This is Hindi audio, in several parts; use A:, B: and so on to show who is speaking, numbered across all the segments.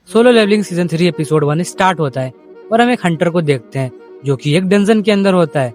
A: Solo Leveling season 3 episode 1 start होता है और हम एक हंटर को देखते हैं जो कि एक डंजन के अंदर होता है।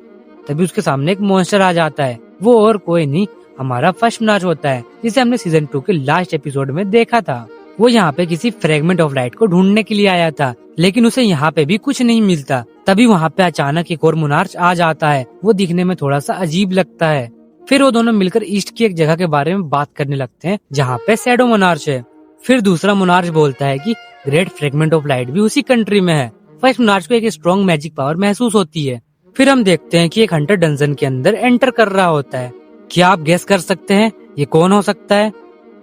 A: तभी उसके सामने एक मॉन्स्टर आ जाता है। वो और कोई नहीं, हमारा फर्स्ट मिनाज होता है, जिसे हमने सीजन 2 के लास्ट एपिसोड में देखा था। वो यहाँ पे किसी फ्रेगमेंट ऑफ लाइट को ढूंढने के लिए आया था, लेकिन उसे यहाँ पे भी कुछ नहीं मिलता। तभी वहाँ पे अचानक एक और मोनार्च आ जाता है। वो दिखने में थोड़ा सा अजीब लगता है। फिर वो दोनों मिलकर ईस्ट की एक जगह के बारे में बात करने लगते हैं जहाँ पे शैडो मोनार्च है। फिर दूसरा मोनार्च बोलता है कि ग्रेट फ्रेगमेंट ऑफ लाइट भी उसी कंट्री में है। फर्स्ट मोनार्च को एक स्ट्रॉन्ग मैजिक पावर महसूस होती है। फिर हम देखते हैं कि एक हंटर डंजन के अंदर एंटर कर रहा होता है। क्या आप गेस कर सकते हैं ये कौन हो सकता है?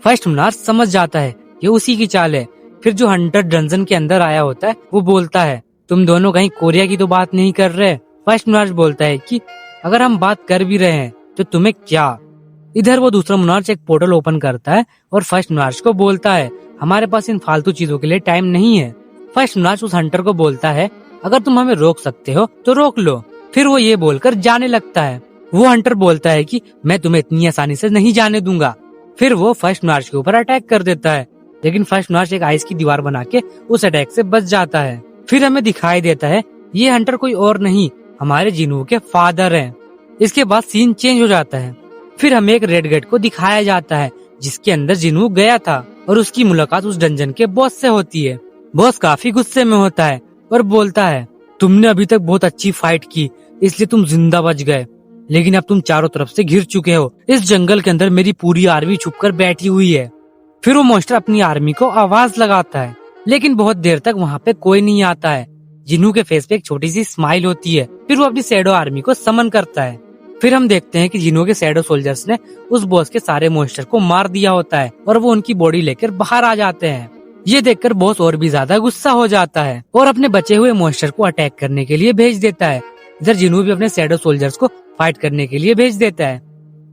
A: फर्स्ट मोनार्च समझ जाता है ये उसी की चाल है। फिर जो हंटर डंजन के अंदर आया होता है वो बोलता है, तुम दोनों कहीं कोरिया की तो बात नहीं कर रहे? फर्स्ट मोनार्च बोलता है कि अगर हम बात कर भी रहे हैं तो तुम्हें क्या? इधर वो दूसरा मोनार्च एक पोर्टल ओपन करता है और फर्स्ट मोनार्च को बोलता है, हमारे पास इन फालतू चीजों के लिए टाइम नहीं है। फर्स्ट मोनार्च उस हंटर को बोलता है, अगर तुम हमें रोक सकते हो तो रोक लो। फिर वो ये बोलकर जाने लगता है। वो हंटर बोलता है कि मैं तुम्हें इतनी आसानी से नहीं जाने दूंगा। फिर वो फर्स्ट मोनार्च के ऊपर अटैक कर देता है, लेकिन फर्स्ट मोनार्च एक आइस की दीवार बना के उस अटैक से बच जाता है। फिर हमें दिखाई देता है ये हंटर कोई और नहीं, हमारे जिन्हू के फादर हैं। इसके बाद सीन चेंज हो जाता है। फिर हमें एक रेड गेट को दिखाया जाता है जिसके अंदर जिन्हू गया था और उसकी मुलाकात उस डंजन के बॉस से होती है। बॉस काफी गुस्से में होता है और बोलता है, तुमने अभी तक बहुत अच्छी फाइट की इसलिए तुम जिंदा बच गए, लेकिन अब तुम चारों तरफ से घिर चुके हो। इस जंगल के अंदर मेरी पूरी आर्मी छुपकर बैठी हुई है। फिर वो मॉन्स्टर अपनी आर्मी को आवाज लगाता है, लेकिन बहुत देर तक वहाँ पे कोई नहीं आता है। जिन्हू के फेस पे एक छोटी सी स्माइल होती है। फिर वो अपनी शैडो आर्मी को समन करता है। फिर हम देखते हैं कि जिन्हू के शैडो सोल्जर्स ने उस बॉस के सारे मॉन्स्टर को मार दिया होता है और वो उनकी बॉडी लेकर बाहर आ जाते हैं। ये देखकर बॉस और भी ज्यादा गुस्सा हो जाता है और अपने बचे हुए मॉन्स्टर को अटैक करने के लिए भेज देता है। इधर जिन्हू भी अपने शैडो सोल्जर्स को फाइट करने के लिए भेज देता है।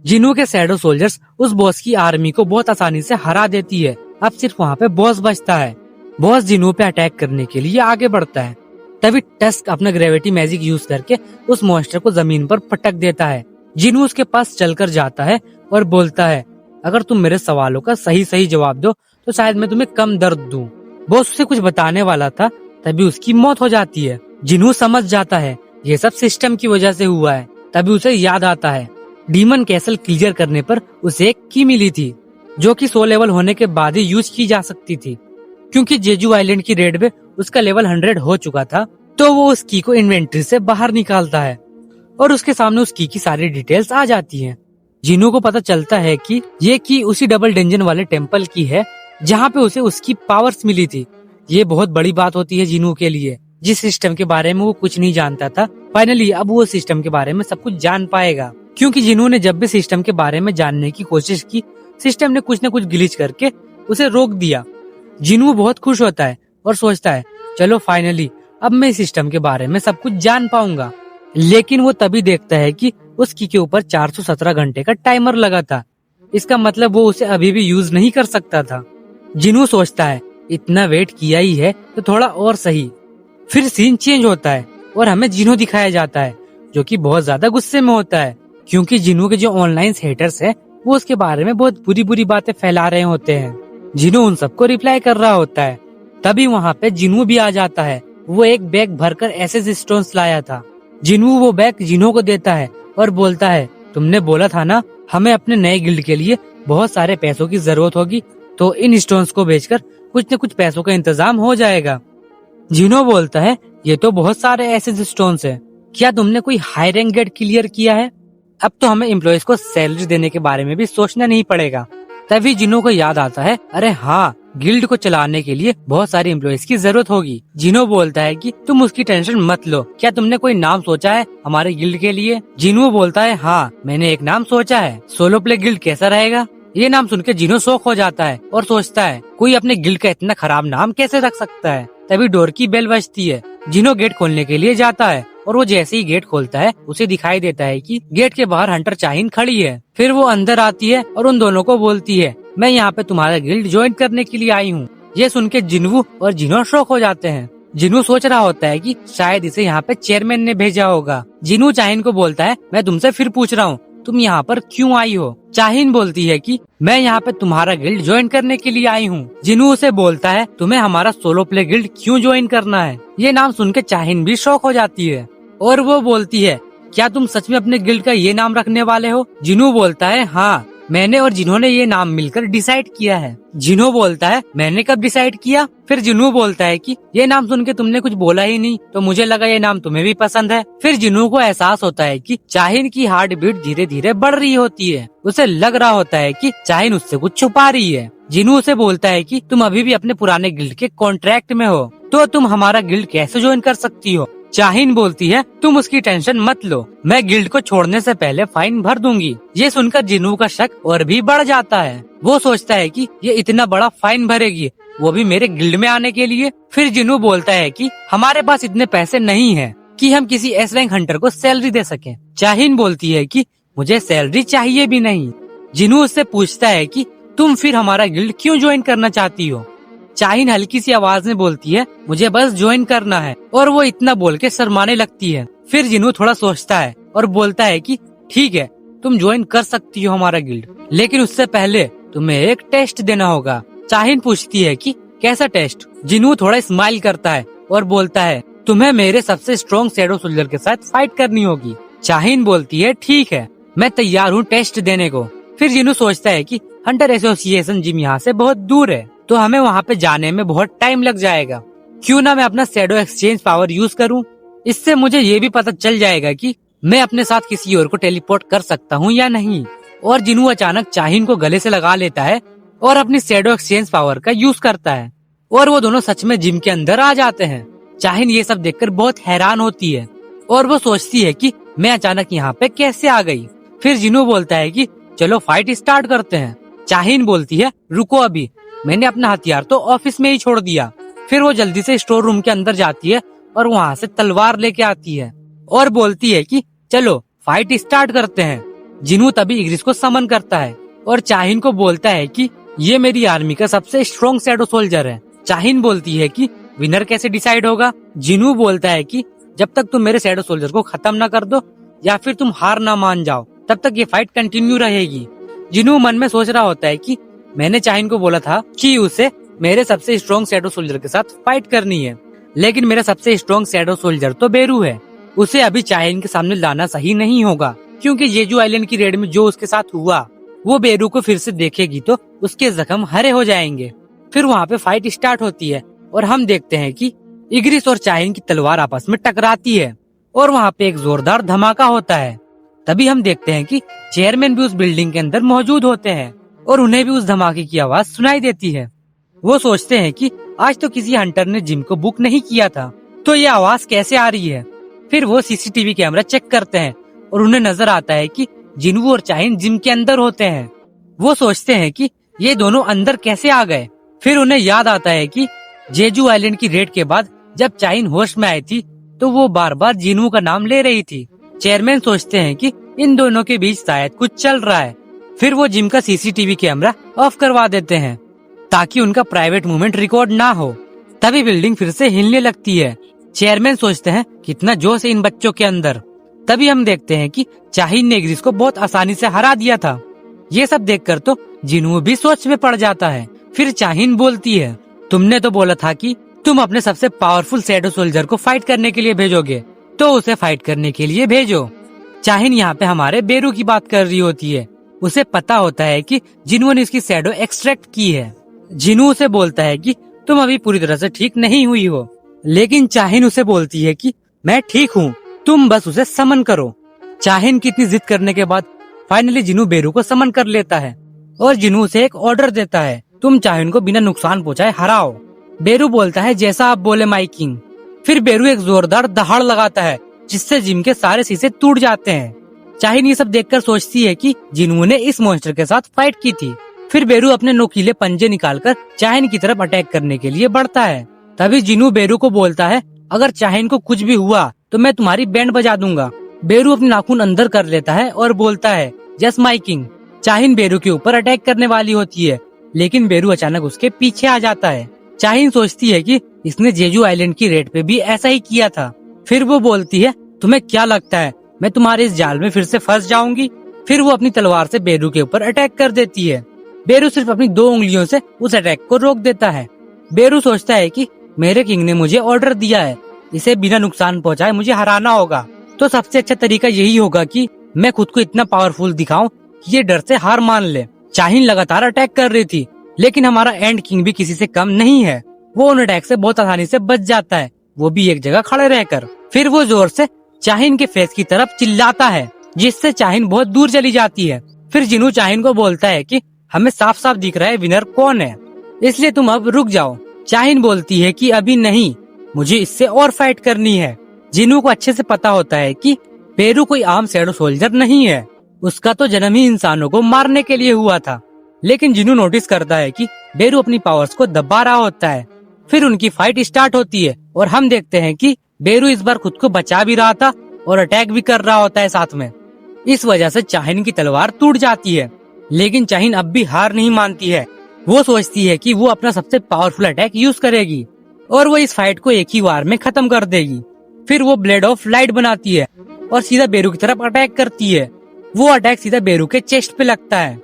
A: जिन्हू के शैडो सोल्जर्स उस बॉस की आर्मी को बहुत आसानी से हरा देती है। अब सिर्फ वहाँ पे बॉस बचता है। बॉस जिन्हू पे अटैक करने के लिए आगे बढ़ता है। तभी टस्क अपना ग्रेविटी मैजिक यूज करके उस मॉन्स्टर को जमीन पर पटक देता है। जिन्हू उसके पास चलकर जाता है और बोलता है, अगर तुम मेरे सवालों का सही सही जवाब दो तो शायद मैं तुम्हें कम दर्द दूं। बॉस उसे कुछ बताने वाला था, तभी उसकी मौत हो जाती है। जिन्हू समझ जाता है ये सब सिस्टम की वजह से हुआ है। तभी उसे याद आता है डीमन कैसल क्लियर करने पर उसे एक की मिली थी जो कि 100 लेवल होने के बाद ही यूज की जा सकती थी। क्योंकि जेजू आइलैंड की रेड में उसका लेवल 100 हो चुका था, तो वो उस की को इन्वेंट्री से बाहर निकालता है और उसके सामने उस की सारी डिटेल्स आ जाती हैं। जिन्हू को पता चलता है कि ये की उसी डबल डेंजन वाले टेम्पल की है जहाँ पे उसे उसकी पावर्स मिली थी। ये बहुत बड़ी बात होती है जिन्हू के लिए, जिस सिस्टम के बारे में वो कुछ नहीं जानता था। फाइनली अब वो सिस्टम के बारे में सब कुछ जान पाएगा, क्योंकि जिन्हू ने जब भी सिस्टम के बारे में जानने की कोशिश की, सिस्टम ने कुछ न कुछ ग्लिच करके उसे रोक दिया। जिन्हू बहुत खुश होता है और सोचता है, चलो फाइनली अब मैं इस सिस्टम के बारे में सब कुछ जान पाऊंगा। लेकिन वो तभी देखता है कि उस की के ऊपर 417 घंटे का टाइमर लगा था। इसका मतलब वो उसे अभी भी यूज नहीं कर सकता था। जिन्हू सोचता है, इतना वेट किया ही है तो थोड़ा और सही। फिर सीन चेंज होता है और हमें जिन्हू दिखाया जाता है जो कि बहुत ज्यादा गुस्से में होता है, क्योंकि जिन्हू के जो ऑनलाइन हेटर्स है वो उसके बारे में बहुत बुरी बुरी बातें फैला रहे होते हैं। जिन्हू उन सबको रिप्लाई कर रहा होता है। तभी वहाँ पे जिन्हू भी आ जाता है। वो एक बैग भरकर एसेस स्टोन्स लाया था। जिन्हू वो बैग जिन्हू को देता है और बोलता है, तुमने बोला था ना हमें अपने नए गिल्ड के लिए बहुत सारे पैसों की जरूरत होगी, तो इन स्टोन्स को बेचकर कुछ न कुछ पैसों का इंतजाम हो जाएगा। जिन्हू बोलता है, ये तो बहुत सारे एसेस स्टोन्स हैं, क्या तुमने कोई हाई रैंक गेट क्लियर किया है? अब तो हमें एम्प्लॉयज को सैलरी देने के बारे में भी सोचना नहीं पड़ेगा। तभी जिन्हू को याद आता है, अरे हाँ, गिल्ड को चलाने के लिए बहुत सारी एम्प्लॉयज की जरूरत होगी। जिन्हू बोलता है कि तुम उसकी टेंशन मत लो, क्या तुमने कोई नाम सोचा है हमारे गिल्ड के लिए? जिन्हू बोलता है, हाँ मैंने एक नाम सोचा है, सोलो प्ले गिल्ड कैसा रहेगा? ये नाम सुनकर जिन्हू शॉक हो जाता है और सोचता है, कोई अपने गिल्ड का इतना खराब नाम कैसे रख सकता है? तभी डोर की बेल बजती है। जिन्हू गेट खोलने के लिए जाता है और वो जैसे ही गेट खोलता है उसे दिखाई देता है कि गेट के बाहर हंटर चाहिन खड़ी है। फिर वो अंदर आती है और उन दोनों को बोलती है, मैं यहाँ पे तुम्हारा गिल्ड ज्वाइन करने के लिए आई हूँ। ये सुन के जिन्हू और जिन्हू शॉक हो जाते हैं। जिन्हू सोच रहा होता है कि शायद इसे यहाँ पे चेयरमैन ने भेजा होगा। जिन्हू चाहिन को बोलता है, मैं तुमसे फिर पूछ रहा हूँ, तुम यहाँ पर क्यों आई हो? चाहिन बोलती है कि मैं यहाँ पे तुम्हारा गिल्ड ज्वाइन करने के लिए आई हूँ। जिनू उसे बोलता है तुम्हें हमारा सोलो प्ले गिल्ड क्यों ज्वाइन करना है? ये नाम सुन के चाहिन भी शॉक हो जाती है और वो बोलती है क्या तुम सच में अपने गिल्ड का ये नाम रखने वाले हो? जिनू बोलता है हाँ, मैंने और जिन्होंने ये नाम मिलकर डिसाइड किया है। जिन्हो बोलता है मैंने कब डिसाइड किया? फिर जिन्हो बोलता है कि ये नाम सुन के तुमने कुछ बोला ही नहीं, तो मुझे लगा ये नाम तुम्हें भी पसंद है। फिर जिन्हो को एहसास होता है कि चाहिन की हार्ट बीट धीरे धीरे बढ़ रही होती है। उसे लग रहा होता है कि चाहिन उससे कुछ छुपा रही है। जिन्हो उसे बोलता है कि तुम अभी भी अपने पुराने गिल्ड के कॉन्ट्रैक्ट में हो, तो तुम हमारा गिल्ड कैसे ज्वाइन कर सकती हो? चाहिन बोलती है तुम उसकी टेंशन मत लो, मैं गिल्ड को छोड़ने से पहले फाइन भर दूंगी। ये सुनकर जिन्हू का शक और भी बढ़ जाता है। वो सोचता है कि ये इतना बड़ा फाइन भरेगी, वो भी मेरे गिल्ड में आने के लिए। फिर जिन्हू बोलता है कि हमारे पास इतने पैसे नहीं है कि हम किसी एस रैंक हंटर को सैलरी दे सकें। चाहिन बोलती है कि मुझे सैलरी चाहिए भी नहीं। जिन्हू उससे पूछता है कि तुम फिर हमारा गिल्ड क्यों ज्वाइन करना चाहती हो? चाहिन हल्की सी आवाज में बोलती है मुझे बस ज्वाइन करना है, और वो इतना बोल के शर्माने लगती है। फिर जिन्हू थोड़ा सोचता है और बोलता है कि ठीक है, तुम ज्वाइन कर सकती हो हमारा गिल्ड, लेकिन उससे पहले तुम्हें एक टेस्ट देना होगा। चाहिन पूछती है कि कैसा टेस्ट? जिन्हू थोड़ा स्माइल करता है और बोलता है तुम्हें मेरे सबसे स्ट्रॉन्ग शैडो सोल्जर के साथ फाइट करनी होगी। चाहिन बोलती है ठीक है, मैं तैयार हूँ टेस्ट देने को। फिर जिन्हू सोचता है कि हंटर एसोसिएशन जिम यहाँ से बहुत दूर है, तो हमें वहाँ पे जाने में बहुत टाइम लग जाएगा। क्यों ना मैं अपना शैडो एक्सचेंज पावर यूज करूँ, इससे मुझे ये भी पता चल जाएगा कि मैं अपने साथ किसी और को टेलीपोर्ट कर सकता हूँ या नहीं। और जिन्हू अचानक चाहिन को गले से लगा लेता है और अपनी शैडो एक्सचेंज पावर का यूज करता है, और वो दोनों सच में जिम के अंदर आ जाते हैं। चाहिन ये सब देखकर बहुत हैरान होती है और वो सोचती है कि मैं अचानक यहाँ पे कैसे आ गई। फिर जिन्हू बोलता है कि चलो फाइट स्टार्ट करते हैं। चाहिन बोलती है रुको, अभी मैंने अपना हथियार तो ऑफिस में ही छोड़ दिया। फिर वो जल्दी से स्टोर रूम के अंदर जाती है और वहाँ से तलवार लेके आती है और बोलती है कि चलो फाइट स्टार्ट करते हैं। जिन्हू तभी इग्रिस को समन करता है और चाहिन को बोलता है कि ये मेरी आर्मी का सबसे स्ट्रॉन्ग शैडो सोल्जर है। चाहिन बोलती है कि विनर कैसे डिसाइड होगा? जिन्हू बोलता है कि जब तक तुम मेरे शैडो सोल्जर को खत्म ना कर दो या फिर तुम हार ना मान जाओ, तब तक ये फाइट कंटिन्यू रहेगी। जिन्हू मन में सोच रहा होता है कि मैंने चाहिन को बोला था कि उसे मेरे सबसे स्ट्रॉन्ग शैडो सोल्जर के साथ फाइट करनी है, लेकिन मेरा सबसे स्ट्रॉन्ग शैडो सोल्जर तो बेरू है। उसे अभी चाहिन के सामने लाना सही नहीं होगा, क्योंकि जेजू आइलैंड की रेड में जो उसके साथ हुआ वो बेरू को फिर से देखेगी तो उसके जख्म हरे हो जाएंगे। फिर वहाँ पे फाइट स्टार्ट होती है और हम देखते हैं कि इग्रिस और चाहिन की तलवार आपस में टकराती है और वहाँ पे एक जोरदार धमाका होता है। तभी हम देखते हैं कि चेयरमैन भी उस बिल्डिंग के अंदर मौजूद होते हैं और उन्हें भी उस धमाके की आवाज सुनाई देती है। वो सोचते हैं कि आज तो किसी हंटर ने जिम को बुक नहीं किया था, तो ये आवाज कैसे आ रही है। फिर वो सीसीटीवी कैमरा चेक करते हैं और उन्हें नजर आता है कि जिन्हू और चाहिन जिम के अंदर होते हैं। वो सोचते हैं कि ये दोनों अंदर कैसे आ गए। फिर उन्हें याद आता है कि जेजू आइलैंड की रेड के बाद जब चाहिन होश में आई थी तो वो बार बार जिन्हू का नाम ले रही थी। चेयरमैन सोचते हैं कि इन दोनों के बीच शायद कुछ चल रहा है। फिर वो जिम का सीसीटीवी कैमरा ऑफ करवा देते हैं ताकि उनका प्राइवेट मूवमेंट रिकॉर्ड ना हो। तभी बिल्डिंग फिर से हिलने लगती है। चेयरमैन सोचते हैं कितना जोश है इन बच्चों के अंदर। तभी हम देखते हैं कि चाहिन ने इग्रिस को बहुत आसानी से हरा दिया था। ये सब देखकर तो जिन्हू भी सोच में पड़ जाता है। फिर चाहिन बोलती है तुमने तो बोला था कि तुम अपने सबसे पावरफुल शैडो सोल्जर को फाइट करने के लिए भेजोगे, तो उसे फाइट करने के लिए भेजो। चाहिन यहाँ पे हमारे बेरू की बात कर रही होती है। उसे पता होता है कि जिन्हू ने इसकी शैडो एक्सट्रैक्ट की है। जिन्हू उसे बोलता है कि तुम अभी पूरी तरह से ठीक नहीं हुई हो, लेकिन चाहिन उसे बोलती है कि मैं ठीक हूँ, तुम बस उसे समन करो। चाहिन की इतनी जिद करने के बाद फाइनली जिन्हू बेरू को समन कर लेता है और जिन्हू उसे एक ऑर्डर देता है, तुम चाहिन को बिना नुकसान पहुँचाए हराओ। बेरू बोलता है जैसा आप बोले माई किंग। फिर बेरू एक जोरदार दहाड़ लगाता है जिससे जिम के सारे शीशे टूट जाते हैं। चाहिन ये सब देखकर सोचती है कि जिन्हू ने इस मॉन्स्टर के साथ फाइट की थी। फिर बेरू अपने नोकीले पंजे निकालकर चाहिन की तरफ अटैक करने के लिए बढ़ता है। तभी जिन्हू बेरू को बोलता है अगर चाहिन को कुछ भी हुआ तो मैं तुम्हारी बैंड बजा दूंगा। बेरू अपने नाखून अंदर कर लेता है और बोलता है जस्ट माई किंग। चाहिन बेरू के ऊपर अटैक करने वाली होती है, लेकिन बेरू अचानक उसके पीछे आ जाता है। चाहिन सोचती है कि इसने जेजू आइलैंड की रेड पे भी ऐसा ही किया था। फिर वो बोलती है तुम्हें क्या लगता है मैं तुम्हारे इस जाल में फिर से फंस जाऊंगी? फिर वो अपनी तलवार से बेरू के ऊपर अटैक कर देती है। बेरू सिर्फ अपनी 2 उंगलियों से उस अटैक को रोक देता है। बेरू सोचता है कि मेरे किंग ने मुझे ऑर्डर दिया है, इसे बिना नुकसान पहुंचाए मुझे हराना होगा, तो सबसे अच्छा तरीका यही होगा कि मैं खुद को इतना पावरफुल दिखाऊं कि ये डर से हार मान ले। चाहिन लगातार अटैक कर रही थी, लेकिन हमारा एंड किंग भी किसी से कम नहीं है। वो उन अटैक से बहुत आसानी से बच जाता है, वो भी एक जगह खड़े रहकर। फिर वो जोर से चाहिन के फेस की तरफ चिल्लाता है, जिससे चाहिन बहुत दूर चली जाती है। फिर जिनू चाहिन को बोलता है कि हमें साफ साफ दिख रहा है विनर कौन है, इसलिए तुम अब रुक जाओ। चाहिन बोलती है कि अभी नहीं, मुझे इससे और फाइट करनी है। जिनू को अच्छे से पता होता है कि बेरू कोई आम शैडो सोल्जर नहीं है, उसका तो जन्म ही इंसानों को मारने के लिए हुआ था। लेकिन जिनू नोटिस करता है कि बेरू अपनी पावर्स को दबा रहा होता है। फिर उनकी फाइट स्टार्ट होती है और हम देखते हैं कि बेरू इस बार खुद को बचा भी रहा था और अटैक भी कर रहा होता है साथ में। इस वजह से चाहिन की तलवार टूट जाती है, लेकिन चाहिन अब भी हार नहीं मानती है। वो सोचती है कि वो अपना सबसे पावरफुल अटैक यूज करेगी और वो इस फाइट को एक ही वार में खत्म कर देगी। फिर वो ब्लेड ऑफ लाइट बनाती है और सीधा बेरू की तरफ अटैक करती है। वो अटैक सीधा बेरू के चेस्ट पे लगता है।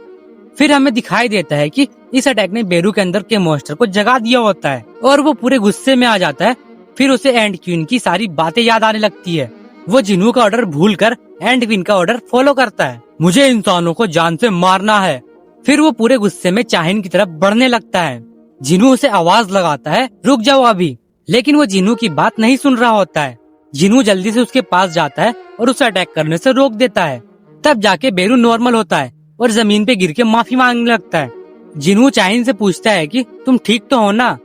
A: फिर हमें दिखाई देता है कि इस अटैक ने बेरू के अंदर के मॉन्स्टर को जगा दिया होता है और वो पूरे गुस्से में आ जाता है। फिर उसे एंड क्वीन की सारी बातें याद आने लगती है। वो जिनू का ऑर्डर भूलकर एंड क्वीन का ऑर्डर फॉलो करता है, मुझे इंसानों को जान से मारना है। फिर वो पूरे गुस्से में चाहिन की तरफ बढ़ने लगता है। जिनू उसे आवाज लगाता है, रुक जाओ अभी, लेकिन वो जिनू की बात नहीं सुन रहा होता है। जिनू जल्दी से उसके पास जाता है और उसे अटैक करने से रोक देता है। तब जाके बेरू नॉर्मल होता है और जमीन पे गिर के माफी मांगने लगता है। जिनू चाहिन से पूछता है कि तुम ठीक तो हो ना,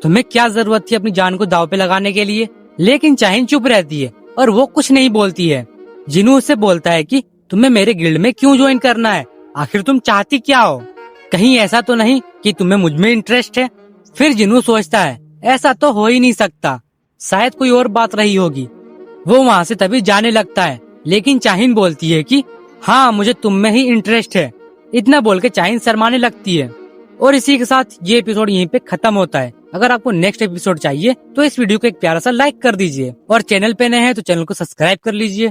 A: तुम्हें क्या जरूरत थी अपनी जान को दाव पे लगाने के लिए। लेकिन चाहिन चुप रहती है और वो कुछ नहीं बोलती है। जिनू उससे बोलता है कि तुम्हें मेरे गिल्ड में क्यों ज्वाइन करना है, आखिर तुम चाहती क्या हो, कहीं ऐसा तो नहीं कि तुम्हें मुझ में इंटरेस्ट है। फिर जिनू सोचता है ऐसा तो हो ही नहीं सकता, शायद कोई और बात रही होगी। वो वहाँ से तभी जाने लगता है, लेकिन चाहिन बोलती है कि हाँ मुझे तुम में ही इंटरेस्ट है। इतना बोल के चाहिन शर्माने लगती है और इसी के साथ ये एपिसोड यहीं पे खत्म होता है। अगर आपको नेक्स्ट एपिसोड चाहिए तो इस वीडियो को एक प्यारा सा लाइक कर दीजिए और चैनल पे नए हैं तो चैनल को सब्सक्राइब कर लीजिए।